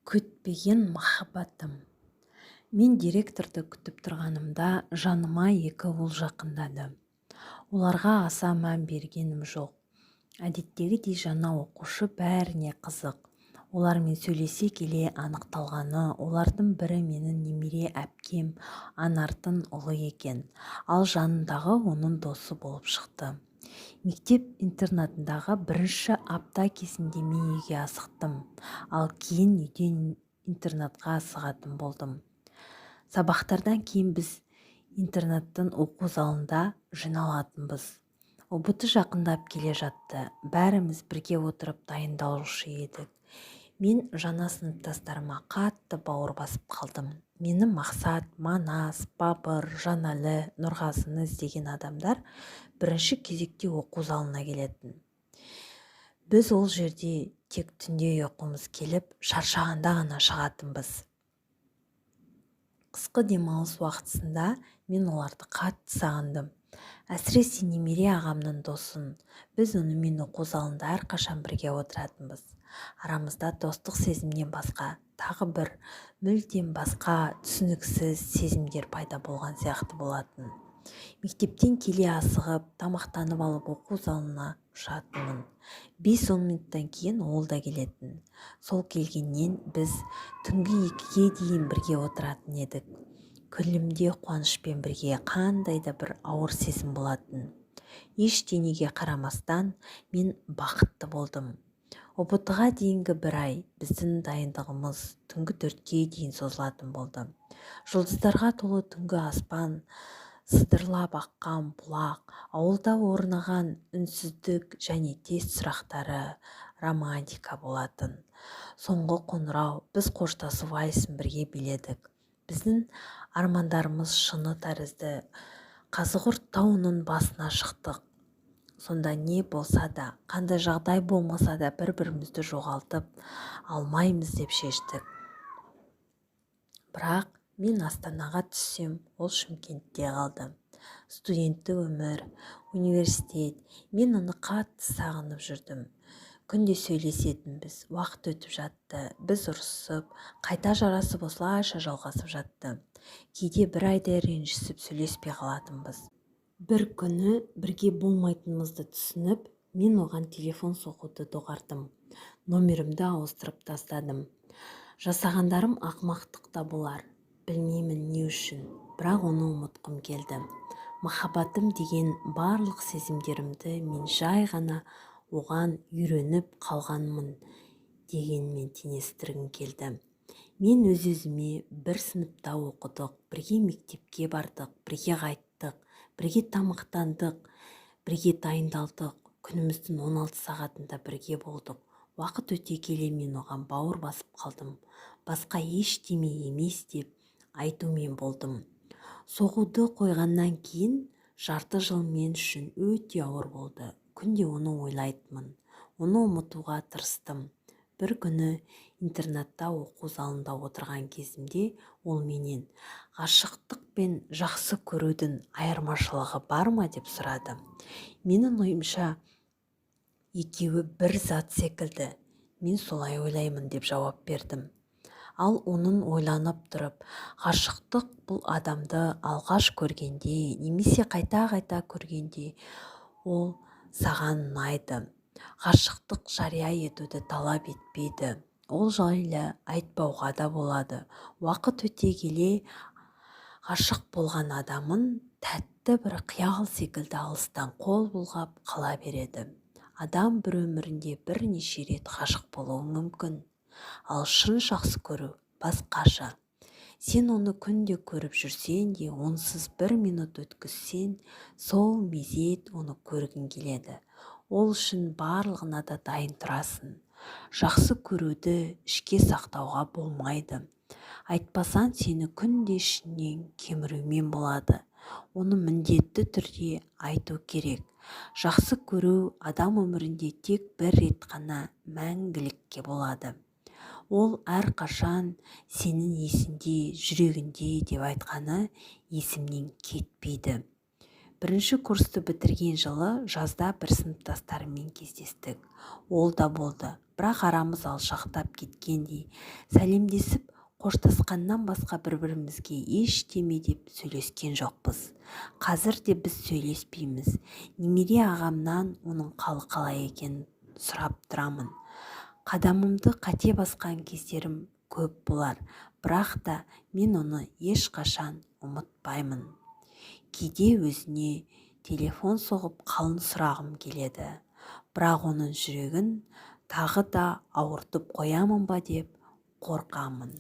Күтпеген махаббатым. Мен директорды күтіп тұрғанымда жаныма екі ұл жақындады. Оларға аса мән бергенім жоқ. Әдеттегідей жаңа оқушы бәріне қызық. Олармен сөйлесе келе анықталғаны, олардың бірі менің немере әпкем Анардың ұлы екен, ал жанындағы оның досы болып шықты. Мектеп-интернатындағы бірінші апта кезінде мен үйге асықтым, ал кейін үйден интернатқа асығатын болдым. Сабақтардан кейін біз интернаттың оқу залында жиналатынбыз. ұбт жақындап келе жатты. Бәріміз бірге отырып дайындалушы едік. Мен жаңа сыныптастарыма қатты бауыр басып қалдым. Мені Мақсат, Манас, Бабыр, Жанәлі, Нұрғазыны іздеген адамдар бірінші кезекте оқу залына келетін. Біз ол жерде тек түнде ұйқымыз келіп, шаршағанда ғана шығатынбыз. Қысқы демалыс уақытысында мен оларды қатты сағындым. Әсіресе немере ағамның досын. Біз онымен оқу залында әрқашан бірге отыратынбыз. Арамызда достық сезімнен басқа, тағы бір мүлдем басқа түсініксіз сезімдер пайда болған сияқты болатын. Мектептен келе асығып, тамақтанып алып оқу залына ұшатынмын. 5-10 минуттан кейін ол да келетін. Сол келгеннен біз түнгі 2-ге дейін бірге отыратын едік. Көңілімде қуанышпен бірге қандай да бір ауыр сезім болатын. Ештеңеге қарамастан мен бақытты болдым. ұбт-ға дейінгі бір ай біздің дайындығымыз түнгі 4-ге дейін созылатын болды. Жұлдыздарға толы түнгі аспан, сыдырлап аққан бұлақ, ауылда орнаған үнсіздік және тест сұрақтары романтика болатын. Соңғы қоңырау, біз қоштасу вальсін бірге биледік. Біздің армандарымыз шыны тәрізді. Қазығұрт тауының басына шықтық. Сонда не болса да, қандай жағдай болмаса да бір-бірімізді жоғалтып алмаймыз деп шештік. Бірақ мен Астанаға түссем, ол Шымкентте қалды. Студенттік өмір, университет, мен оны қатты сағынып жүрдім. Күнде сөйлесетінбіз, уақыт өтіп жатты. Біз ұрысып, қайта жарасып осылайша жалғасып жатты. Кейде бір айдай ренжісіп сөйлеспей қалатынбыз. Бір күні бірге болмайтынымызды түсініп, мен оған телефон соғуды доғардым. Номерімді ауыстырып тастадым. Жасағандарым ақымақтықта болар. Білмеймін не үшін, бірақ оны ұмытқым келді. Махаббатым деген барлық сезімдерімді мен жай ғана оған үйреніп қалғанмын дегенмен теңестіргім келді. Мен өз-өзіме бір сыныпта оқыдық, бірге мектепке бардық, бірге қайттық, бірге тамақтандық, бірге дайындалдық. Күніміздің 16 сағатында бірге болдық. Уақыт өте келе мен оған бауыр басып қалдым. Басқа ештеме емес деп айтумен болдым. Соғуды қойғаннан кейін жарты жыл мен үшін өте ауыр болды. Күнде оны ойлайтынмын. Оны ұмытуға тырыстым. Бір күні интернатта оқу залында отырған кезімде ол менен ғашықтық пен жақсы көрудің айырмашылығы бар ма деп сұрады. Менің ойымша екеуі бір зат секілді. Мен солай ойлаймын деп жауап бердім. Ал оның ойланып тұрып, ғашықтық бұл адамды алғаш көргенде, немесе қайта-қайта көргенде ол саған ұнайды. Ғашықтық жария етуді талап етпейді. Ол жайлы айтпауға да болады. Уақыт өте келе ғашық болған адамын тәтті бір қиял секілді алыстан қол бұлғап қала береді. Адам бір өмірінде бірнеше рет ғашық болуы мүмкін. Ал шын жақсы көру басқаша. Сен оны күнде көріп жүрсең де, онсыз бір минут өткізсең, сол мезет оны көргің келеді. Ол үшін барлығына да дайын тұрасың. Жақсы көруді ішке сақтауға болмайды. Айтпасаң, сені күнде ішінен кемірумен болады. Оны міндетті түрде айту керек. Жақсы көру адам өмірінде тек бір рет қана мәңгілікке болады. Ол әрқашан сенің есінде, жүрегінде деп айтқаны есімнен кетпейді. Бірінші курсты бітірген жылы жазда бір сыныптастарыммен кездестік. Ол да болды. бірақ арамыз алшақтап кеткендей. Сәлемдесіп қоштасқаннан басқа бір-бірімізге ештеме деп сөйлескен жоқпыз. Қазір де біз сөйлеспейміз. Немере ағамнан оның қалы қалай екенін сұрап тұрамын. Қадамымды қате басқан кездерім көп болар, бірақ та мен оны ешқашан ұмытпаймын. Кейде өзіне телефон соғып қалын сұрағым келеді, бірақ оның жүрегін тағы да ауыртып қоямын ба деп қорқамын.